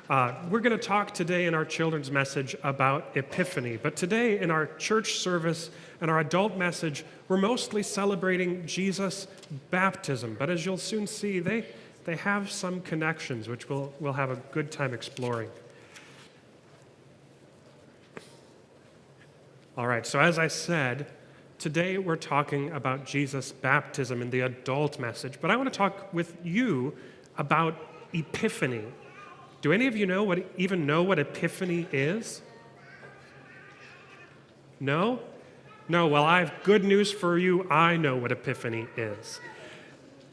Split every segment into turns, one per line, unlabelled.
We're going to talk today in our children's message about Epiphany, but today in our church service and our adult message, we're mostly celebrating Jesus' baptism. But as you'll soon see, they have some connections, which we'll have a good time exploring. All right, so as I said, today we're talking about Jesus' baptism in the adult message, but I want to talk with you about Epiphany. Do any of you know what Epiphany is? No? No, well, I have good news for you. I know what Epiphany is.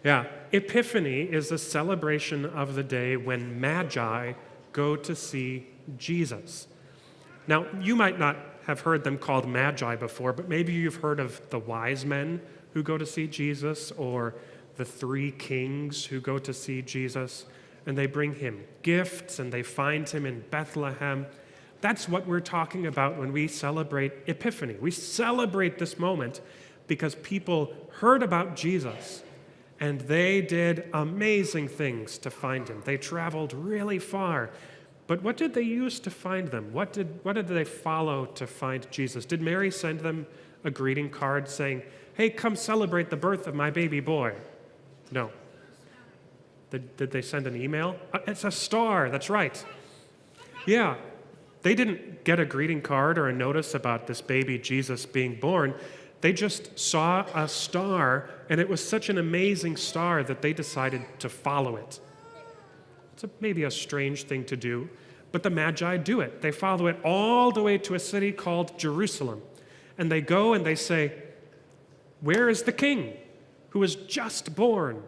Yeah, Epiphany is a celebration of the day when Magi go to see Jesus. Now, you might not have heard them called Magi before, but maybe you've heard of the wise men who go to see Jesus, or the three kings who go to see Jesus, and they bring him gifts, and they find him in Bethlehem. That's what we're talking about when we celebrate Epiphany. We celebrate this moment because people heard about Jesus, and they did amazing things to find him. They traveled really far. But what did they use to find them? What did they follow to find Jesus? Did Mary send them a greeting card saying, "Hey, come celebrate the birth of my baby boy"? No. Did they send an email? It's a star, that's right. Yeah, they didn't get a greeting card or a notice about this baby Jesus being born. They just saw a star, and it was such an amazing star that they decided to follow it. It's maybe a strange thing to do, but the Magi do it. They follow it all the way to a city called Jerusalem. And they go and they say, "Where is the king who was just born?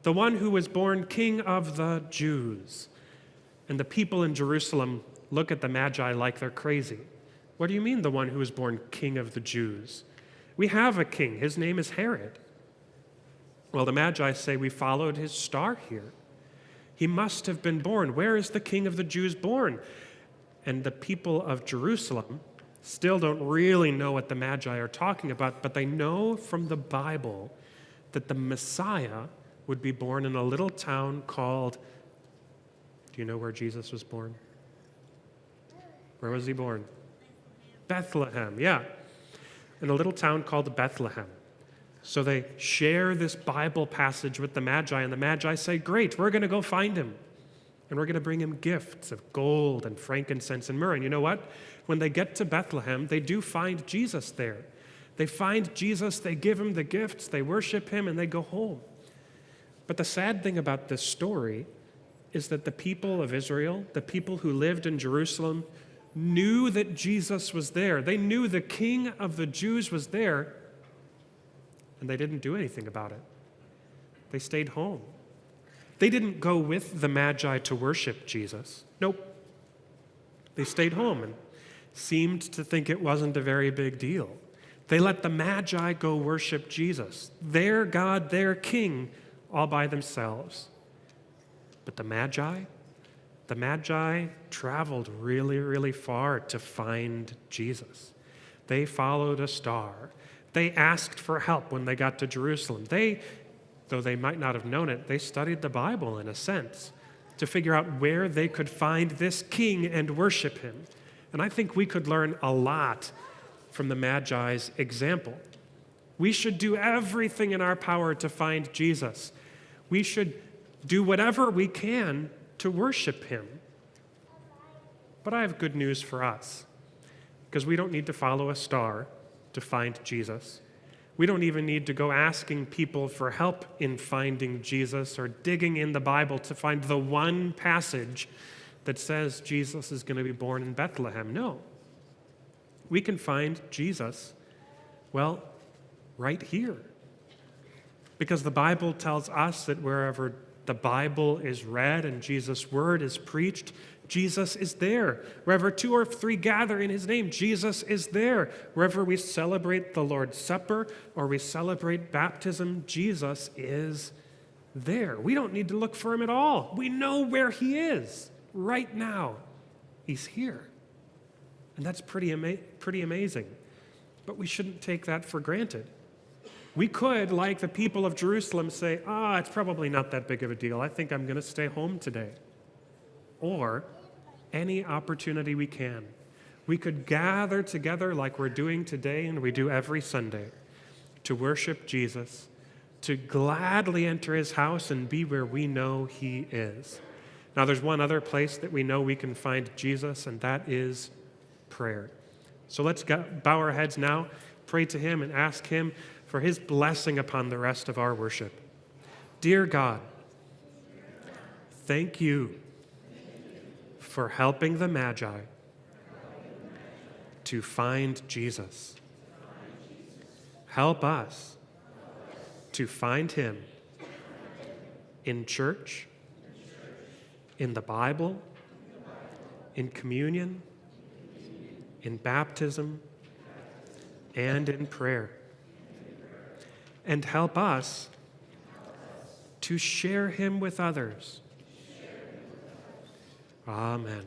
The one who was born King of the Jews." And the people in Jerusalem look at the Magi like they're crazy. "What do you mean, the one who was born King of the Jews? We have a king. His name is Herod." Well, the Magi say, "We followed his star here. He must have been born. Where is the King of the Jews born?" And the people of Jerusalem still don't really know what the Magi are talking about, but they know from the Bible that the Messiah would be born in a little town called, do you know where Jesus was born? Where was he born? Bethlehem, yeah. In a little town called Bethlehem. So they share this Bible passage with the Magi, and the Magi say, "Great, we're going to go find him. And we're going to bring him gifts of gold and frankincense and myrrh." And you know what? When they get to Bethlehem, they do find Jesus there. They find Jesus, they give him the gifts, they worship him, and they go home. But the sad thing about this story is that the people of Israel, the people who lived in Jerusalem, knew that Jesus was there. They knew the King of the Jews was there, and they didn't do anything about it. They stayed home. They didn't go with the Magi to worship Jesus. Nope. They stayed home and seemed to think it wasn't a very big deal. They let the Magi go worship Jesus, their God, their King, all by themselves. But the Magi traveled really, really far to find Jesus. They followed a star. They asked for help when they got to Jerusalem. Though they might not have known it, they studied the Bible in a sense to figure out where they could find this king and worship him. And I think we could learn a lot from the Magi's example. We should do everything in our power to find Jesus. We should do whatever we can to worship him. But I have good news for us, because we don't need to follow a star to find Jesus. We don't even need to go asking people for help in finding Jesus or digging in the Bible to find the one passage that says Jesus is going to be born in Bethlehem. No. We can find Jesus, well, right here. Because the Bible tells us that wherever the Bible is read and Jesus' word is preached, Jesus is there. Wherever 2 or 3 gather in his name, Jesus is there. Wherever we celebrate the Lord's Supper or we celebrate baptism, Jesus is there. We don't need to look for him at all. We know where he is right now. He's here. And that's pretty amazing. But we shouldn't take that for granted. We could, like the people of Jerusalem, say, it's probably not that big of a deal. I think I'm going to stay home today. or any opportunity we can, we could gather together like we're doing today and we do every Sunday to worship Jesus, to gladly enter his house and be where we know he is. Now, there's one other place that we know we can find Jesus, and that is prayer. So let's bow our heads now, pray to him, and ask him for his blessing upon the rest of our worship. Dear God, thank you for helping the Magi to find Jesus. Help us to find him in church, in the Bible, in communion, in baptism, and in prayer. And help us to share him with others. Amen.